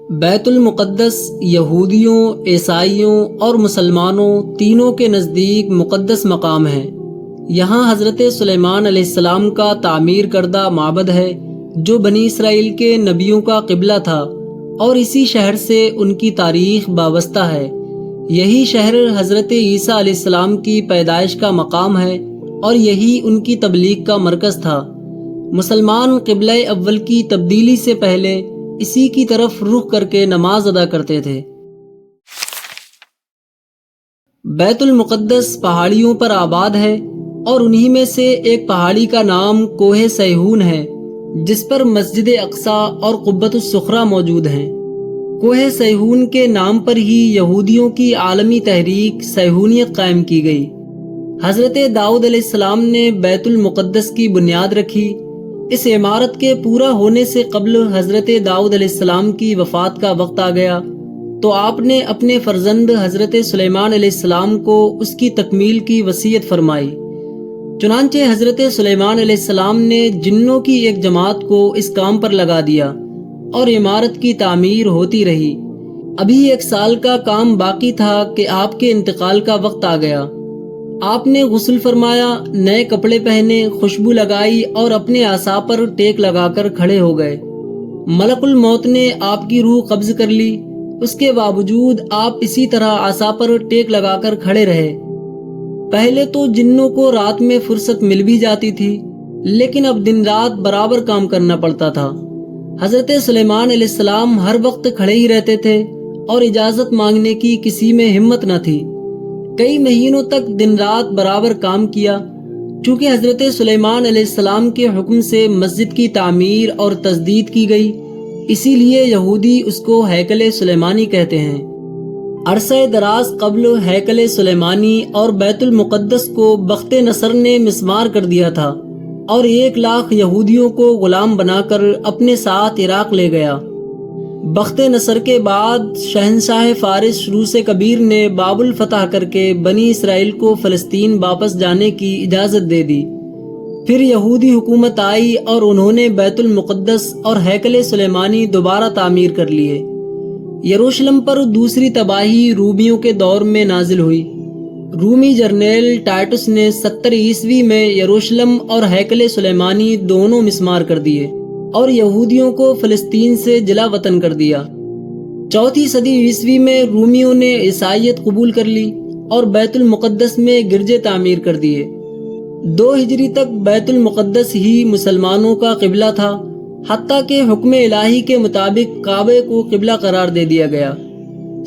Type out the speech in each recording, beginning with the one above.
بیت المقدس یہودیوں، عیسائیوں اور مسلمانوں تینوں کے نزدیک مقدس مقام ہے۔ یہاں حضرت سلیمان علیہ السلام کا تعمیر کردہ معبد ہے جو بنی اسرائیل کے نبیوں کا قبلہ تھا، اور اسی شہر سے ان کی تاریخ وابستہ ہے۔ یہی شہر حضرت عیسیٰ علیہ السلام کی پیدائش کا مقام ہے اور یہی ان کی تبلیغ کا مرکز تھا۔ مسلمان قبلہ اول کی تبدیلی سے پہلے اسی کی طرف رخ کر کے نماز ادا کرتے تھے۔ بیت المقدس پہاڑیوں پر آباد ہے اور انہی میں سے ایک پہاڑی کا نام کوہ سیہون ہے، جس پر مسجد اقصیٰ اور قبۃ الصخرہ موجود ہیں۔ کوہ سیہون کے نام پر ہی یہودیوں کی عالمی تحریک سیہونیت قائم کی گئی۔ حضرت داؤد علیہ السلام نے بیت المقدس کی بنیاد رکھی۔ اس عمارت کے پورا ہونے سے قبل حضرت داؤد علیہ السلام کی وفات کا وقت آ گیا تو آپ نے اپنے فرزند حضرت سلیمان علیہ السلام کو اس کی تکمیل کی وصیت فرمائی۔ چنانچہ حضرت سلیمان علیہ السلام نے جنوں کی ایک جماعت کو اس کام پر لگا دیا اور عمارت کی تعمیر ہوتی رہی۔ ابھی 1 سال کا کام باقی تھا کہ آپ کے انتقال کا وقت آ گیا۔ آپ نے غسل فرمایا، نئے کپڑے پہنے، خوشبو لگائی اور اپنے عصا پر ٹیک لگا کر کھڑے ہو گئے۔ ملک الموت نے آپ کی روح قبض کر لی۔ اس کے باوجود آپ اسی طرح عصا پر ٹیک لگا کر کھڑے رہے۔ پہلے تو جنوں کو رات میں فرصت مل بھی جاتی تھی، لیکن اب دن رات برابر کام کرنا پڑتا تھا۔ حضرت سلیمان علیہ السلام ہر وقت کھڑے ہی رہتے تھے اور اجازت مانگنے کی کسی میں ہمت نہ تھی۔ کئی مہینوں تک دن رات برابر کام کیا۔ چونکہ حضرت سلیمان علیہ السلام کے حکم سے مسجد کی تعمیر اور تجدید کی گئی، اسی لیے یہودی اس کو ہیکل سلیمانی کہتے ہیں۔ عرصہ دراز قبل ہیکل سلیمانی اور بیت المقدس کو بخت نصر نے مسمار کر دیا تھا اور 1 لاکھ یہودیوں کو غلام بنا کر اپنے ساتھ عراق لے گیا۔ بخت نصر کے بعد شہنشاہ فارس روس کبیر نے بابل فتح کر کے بنی اسرائیل کو فلسطین واپس جانے کی اجازت دے دی۔ پھر یہودی حکومت آئی اور انہوں نے بیت المقدس اور ہیکل سلیمانی دوبارہ تعمیر کر لیے۔ یروشلم پر دوسری تباہی رومیوں کے دور میں نازل ہوئی۔ رومی جرنیل ٹائٹس نے 70 عیسوی میں یروشلم اور ہیکل سلیمانی دونوں مسمار کر دیے اور یہودیوں کو فلسطین سے جلا وطن کر دیا۔ 4 صدی عیسوی میں رومیوں نے عیسائیت قبول کر لی اور بیت المقدس میں گرجے تعمیر کر دیے۔ 2 ہجری تک بیت المقدس ہی مسلمانوں کا قبلہ تھا، حتیٰ کہ حکم الہی کے مطابق کعبے کو قبلہ قرار دے دیا گیا۔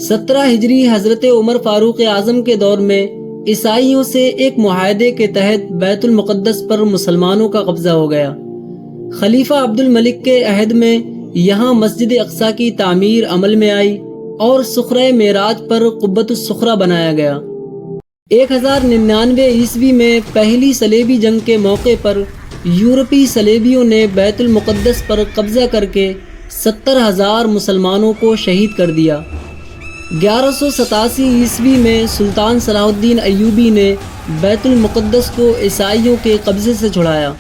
17 ہجری حضرت عمر فاروق اعظم کے دور میں عیسائیوں سے ایک معاہدے کے تحت بیت المقدس پر مسلمانوں کا قبضہ ہو گیا۔ خلیفہ عبد الملک کے عہد میں یہاں مسجد اقصیٰ کی تعمیر عمل میں آئی اور صخرہ معراج پر قبۃ الصخرہ بنایا گیا۔ 1099 عیسوی میں پہلی صلیبی جنگ کے موقع پر یورپی صلیبیوں نے بیت المقدس پر قبضہ کر کے 70,000 مسلمانوں کو شہید کر دیا۔ 1187 عیسوی میں سلطان صلاح الدین ایوبی نے بیت المقدس کو عیسائیوں کے قبضے سے چھڑایا۔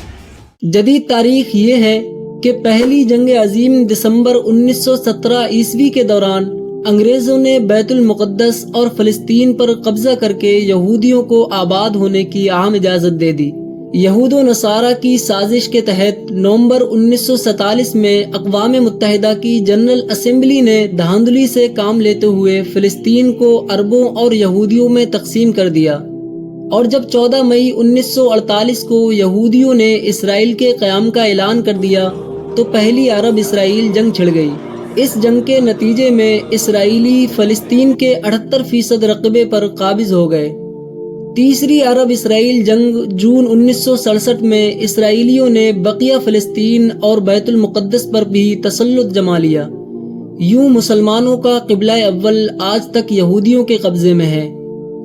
جدید تاریخ یہ ہے کہ پہلی جنگ عظیم دسمبر 1917 عیسوی کے دوران انگریزوں نے بیت المقدس اور فلسطین پر قبضہ کر کے یہودیوں کو آباد ہونے کی عام اجازت دے دی۔ یہود و نصارہ کی سازش کے تحت نومبر 1947 میں اقوام متحدہ کی جنرل اسمبلی نے دھاندلی سے کام لیتے ہوئے فلسطین کو عربوں اور یہودیوں میں تقسیم کر دیا، اور جب 14 مئی 1948 کو یہودیوں نے اسرائیل کے قیام کا اعلان کر دیا تو پہلی عرب اسرائیل جنگ چھڑ گئی۔ اس جنگ کے نتیجے میں اسرائیلی فلسطین کے 78% رقبے پر قابض ہو گئے۔ تیسری عرب اسرائیل جنگ جون 1967 میں اسرائیلیوں نے بقیہ فلسطین اور بیت المقدس پر بھی تسلط جما لیا۔ یوں مسلمانوں کا قبلہ اول آج تک یہودیوں کے قبضے میں ہے۔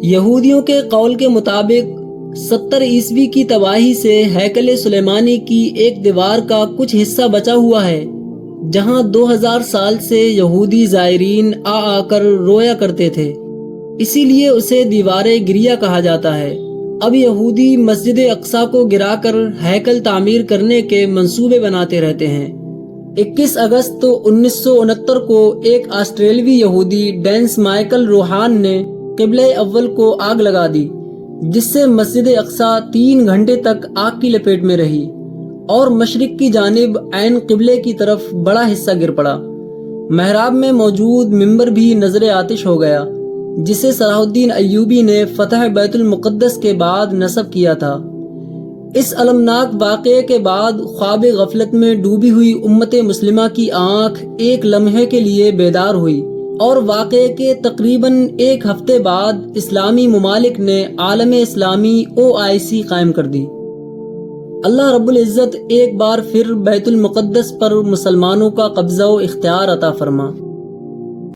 یہودیوں کے قول کے مطابق 70 عیسوی کی تباہی سے ہیکل سلیمانی کی ایک دیوار کا کچھ حصہ بچا ہوا ہے، جہاں 2000 سال سے یہودی زائرین آ کر رویا کرتے تھے، اسی لیے اسے دیوار گریہ کہا جاتا ہے۔ اب یہودی مسجد اقصیٰ کو گرا کر ہیکل تعمیر کرنے کے منصوبے بناتے رہتے ہیں۔ 21 اگست 1969 کو ایک آسٹریلوی یہودی ڈینس مائیکل روہان نے قبلہ اول کو آگ لگا دی، جس سے مسجد اقصیٰ 3 گھنٹے تک آگ کی لپیٹ میں رہی اور مشرق کی جانب عین قبلے کی طرف بڑا حصہ گر پڑا۔ محراب میں موجود ممبر بھی نظر آتش ہو گیا، جسے صلاح الدین ایوبی نے فتح بیت المقدس کے بعد نصب کیا تھا۔ اس المناک واقعے کے بعد خواب غفلت میں ڈوبی ہوئی امت مسلمہ کی آنکھ ایک لمحے کے لیے بیدار ہوئی، اور واقعے کے تقریباً 1 ہفتے بعد اسلامی ممالک نے عالم اسلامی OIC قائم کر دی۔ اللہ رب العزت ایک بار پھر بیت المقدس پر مسلمانوں کا قبضہ و اختیار عطا فرما۔